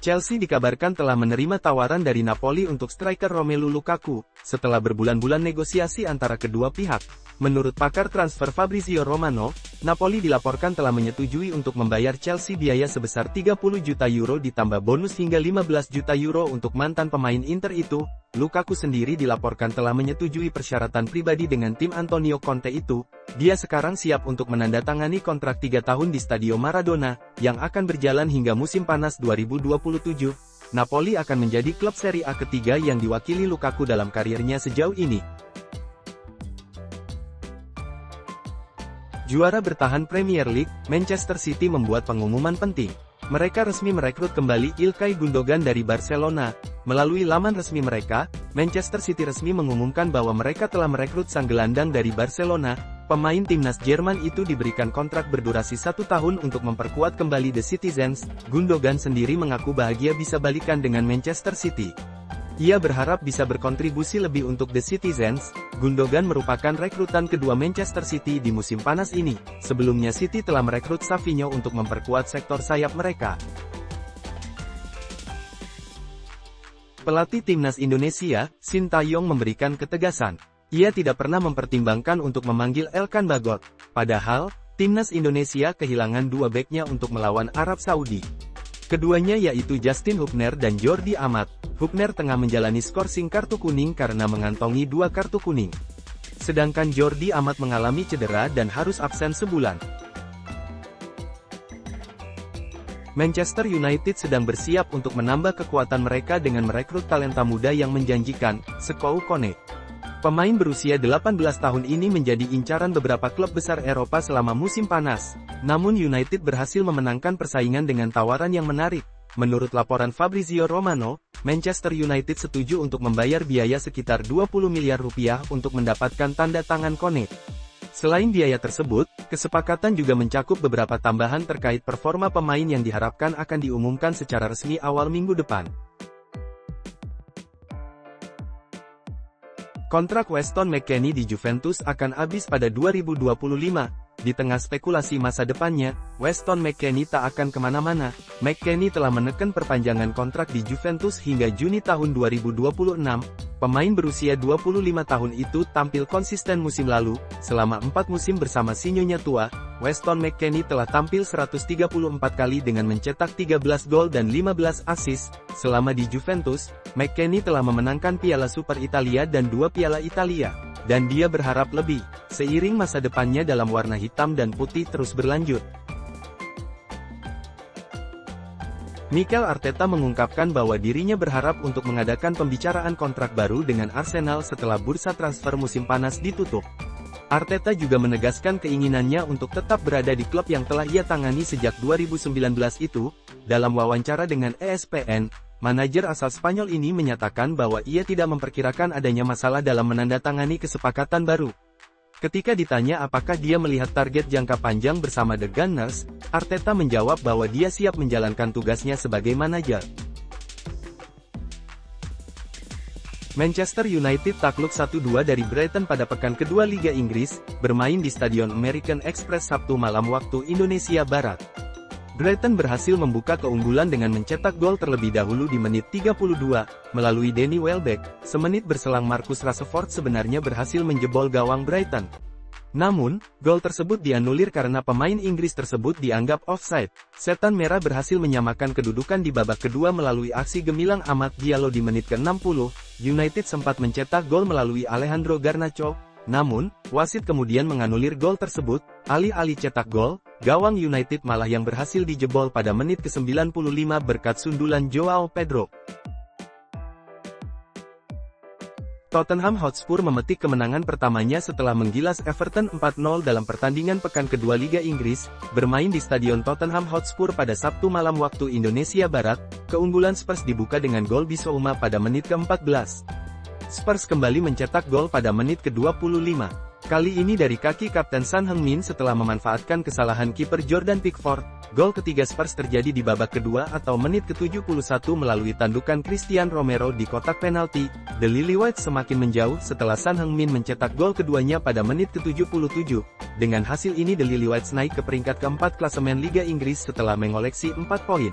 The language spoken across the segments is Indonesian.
Chelsea dikabarkan telah menerima tawaran dari Napoli untuk striker Romelu Lukaku, setelah berbulan-bulan negosiasi antara kedua pihak. Menurut pakar transfer Fabrizio Romano, Napoli dilaporkan telah menyetujui untuk membayar Chelsea biaya sebesar 30 juta euro ditambah bonus hingga 15 juta euro untuk mantan pemain Inter itu. Lukaku sendiri dilaporkan telah menyetujui persyaratan pribadi dengan tim Antonio Conte itu. Dia sekarang siap untuk menandatangani kontrak 3 tahun di Stadio Maradona, yang akan berjalan hingga musim panas 2027. Napoli akan menjadi klub Serie A ketiga yang diwakili Lukaku dalam karirnya sejauh ini. Juara bertahan Premier League, Manchester City membuat pengumuman penting. Mereka resmi merekrut kembali Ilkay Gundogan dari Barcelona. Melalui laman resmi mereka, Manchester City resmi mengumumkan bahwa mereka telah merekrut sang gelandang dari Barcelona. Pemain timnas Jerman itu diberikan kontrak berdurasi 1 tahun untuk memperkuat kembali The Citizens. Gundogan sendiri mengaku bahagia bisa balikan dengan Manchester City. Ia berharap bisa berkontribusi lebih untuk The Citizens. Gundogan merupakan rekrutan kedua Manchester City di musim panas ini. Sebelumnya City telah merekrut Savinho untuk memperkuat sektor sayap mereka. Pelatih timnas Indonesia, Sintayong memberikan ketegasan. Ia tidak pernah mempertimbangkan untuk memanggil Elkan Bagot. Padahal, timnas Indonesia kehilangan 2 beknya untuk melawan Arab Saudi. Keduanya yaitu Justin Hubner dan Jordi Amat. Hubner tengah menjalani skorsing kartu kuning karena mengantongi 2 kartu kuning. Sedangkan Jordi Amat mengalami cedera dan harus absen sebulan. Manchester United sedang bersiap untuk menambah kekuatan mereka dengan merekrut talenta muda yang menjanjikan, Sekou Kone. Pemain berusia 18 tahun ini menjadi incaran beberapa klub besar Eropa selama musim panas. Namun United berhasil memenangkan persaingan dengan tawaran yang menarik. Menurut laporan Fabrizio Romano, Manchester United setuju untuk membayar biaya sekitar 20 miliar rupiah untuk mendapatkan tanda tangan Kone. Selain biaya tersebut, kesepakatan juga mencakup beberapa tambahan terkait performa pemain yang diharapkan akan diumumkan secara resmi awal minggu depan. Kontrak Weston McKennie di Juventus akan habis pada 2025. Di tengah spekulasi masa depannya, Weston McKennie tak akan kemana-mana. McKennie telah menekan perpanjangan kontrak di Juventus hingga Juni tahun 2026. Pemain berusia 25 tahun itu tampil konsisten musim lalu. Selama 4 musim bersama sinyonya tua, Weston McKennie telah tampil 134 kali dengan mencetak 13 gol dan 15 assist. Selama di Juventus, McKennie telah memenangkan Piala Super Italia dan 2 Piala Italia. Dan dia berharap lebih, seiring masa depannya dalam warna hitam dan putih terus berlanjut. Mikel Arteta mengungkapkan bahwa dirinya berharap untuk mengadakan pembicaraan kontrak baru dengan Arsenal setelah bursa transfer musim panas ditutup. Arteta juga menegaskan keinginannya untuk tetap berada di klub yang telah ia tangani sejak 2019 itu. Dalam wawancara dengan ESPN, manajer asal Spanyol ini menyatakan bahwa ia tidak memperkirakan adanya masalah dalam menandatangani kesepakatan baru. Ketika ditanya apakah dia melihat target jangka panjang bersama The Gunners, Arteta menjawab bahwa dia siap menjalankan tugasnya sebagai manajer. Manchester United takluk 1-2 dari Brighton pada pekan kedua Liga Inggris, bermain di Stadion American Express Sabtu malam waktu Indonesia Barat. Brighton berhasil membuka keunggulan dengan mencetak gol terlebih dahulu di menit 32, melalui Danny Welbeck. Semenit berselang Marcus Rashford sebenarnya berhasil menjebol gawang Brighton. Namun, gol tersebut dianulir karena pemain Inggris tersebut dianggap offside. Setan Merah berhasil menyamakan kedudukan di babak kedua melalui aksi gemilang Amad Diallo di menit ke-60. United sempat mencetak gol melalui Alejandro Garnacho. Namun, wasit kemudian menganulir gol tersebut. Alih-alih cetak gol, gawang United malah yang berhasil dijebol pada menit ke-95 berkat sundulan Joao Pedro. Tottenham Hotspur memetik kemenangan pertamanya setelah menggilas Everton 4-0 dalam pertandingan pekan kedua Liga Inggris, bermain di Stadion Tottenham Hotspur pada Sabtu malam waktu Indonesia Barat. Keunggulan Spurs dibuka dengan gol Bissouma pada menit ke-14. Spurs kembali mencetak gol pada menit ke-25. Kali ini dari kaki Kapten Son Heung-min setelah memanfaatkan kesalahan kiper Jordan Pickford. Gol ketiga Spurs terjadi di babak kedua atau menit ke-71 melalui tandukan Christian Romero di kotak penalti. The Lilywhites semakin menjauh setelah Son Heung-min mencetak gol keduanya pada menit ke-77. Dengan hasil ini The Lilywhites naik ke peringkat keempat klasemen Liga Inggris setelah mengoleksi 4 poin.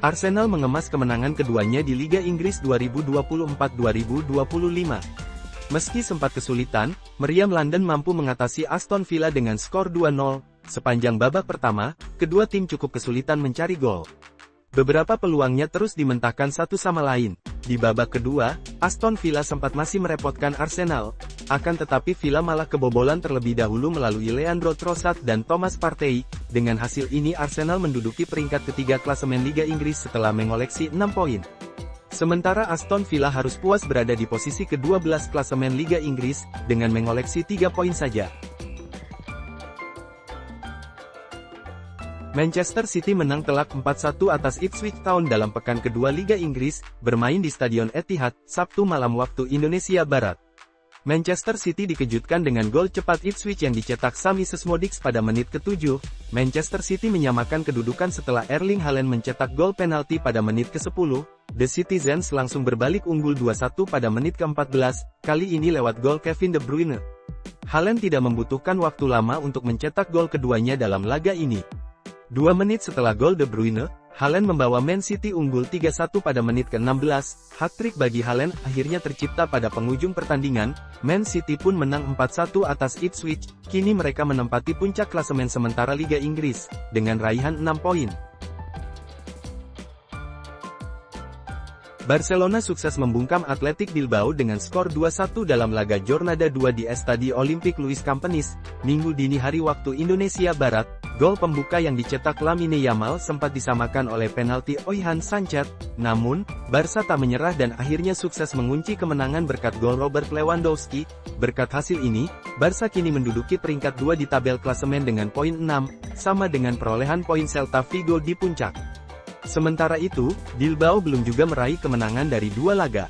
Arsenal mengemas kemenangan keduanya di Liga Inggris 2024-2025. Meski sempat kesulitan, meriam London mampu mengatasi Aston Villa dengan skor 2-0. Sepanjang babak pertama, kedua tim cukup kesulitan mencari gol. Beberapa peluangnya terus dimentahkan satu sama lain. Di babak kedua, Aston Villa sempat masih merepotkan Arsenal. Akan tetapi Villa malah kebobolan terlebih dahulu melalui Leandro Trossard dan Thomas Partey. Dengan hasil ini Arsenal menduduki peringkat ketiga klasemen Liga Inggris setelah mengoleksi 6 poin. Sementara Aston Villa harus puas berada di posisi ke-12 klasemen Liga Inggris, dengan mengoleksi 3 poin saja. Manchester City menang telak 4-1 atas Ipswich Town dalam pekan kedua Liga Inggris, bermain di Stadion Etihad, Sabtu malam waktu Indonesia Barat. Manchester City dikejutkan dengan gol cepat Ipswich yang dicetak Sami Šešmović pada menit ke-7. Manchester City menyamakan kedudukan setelah Erling Haaland mencetak gol penalti pada menit ke-10. The Citizens langsung berbalik unggul 2-1 pada menit ke-14, kali ini lewat gol Kevin De Bruyne. Haaland tidak membutuhkan waktu lama untuk mencetak gol keduanya dalam laga ini. 2 menit setelah gol De Bruyne, Haaland membawa Man City unggul 3-1 pada menit ke-16. Hat-trick bagi Haaland akhirnya tercipta pada penghujung pertandingan. Man City pun menang 4-1 atas Ipswich. Kini mereka menempati puncak klasemen sementara Liga Inggris, dengan raihan 6 poin. Barcelona sukses membungkam Athletic Bilbao dengan skor 2-1 dalam laga Jornada 2 di Estadio Olympique Luis Companys, Minggu dini hari waktu Indonesia Barat. Gol pembuka yang dicetak Lamine Yamal sempat disamakan oleh penalti Oihan Sanchez, namun, Barca tak menyerah dan akhirnya sukses mengunci kemenangan berkat gol Robert Lewandowski. Berkat hasil ini, Barca kini menduduki peringkat 2 di tabel klasemen dengan poin 6, sama dengan perolehan poin Celta Vigo di puncak. Sementara itu, Bilbao belum juga meraih kemenangan dari 2 laga.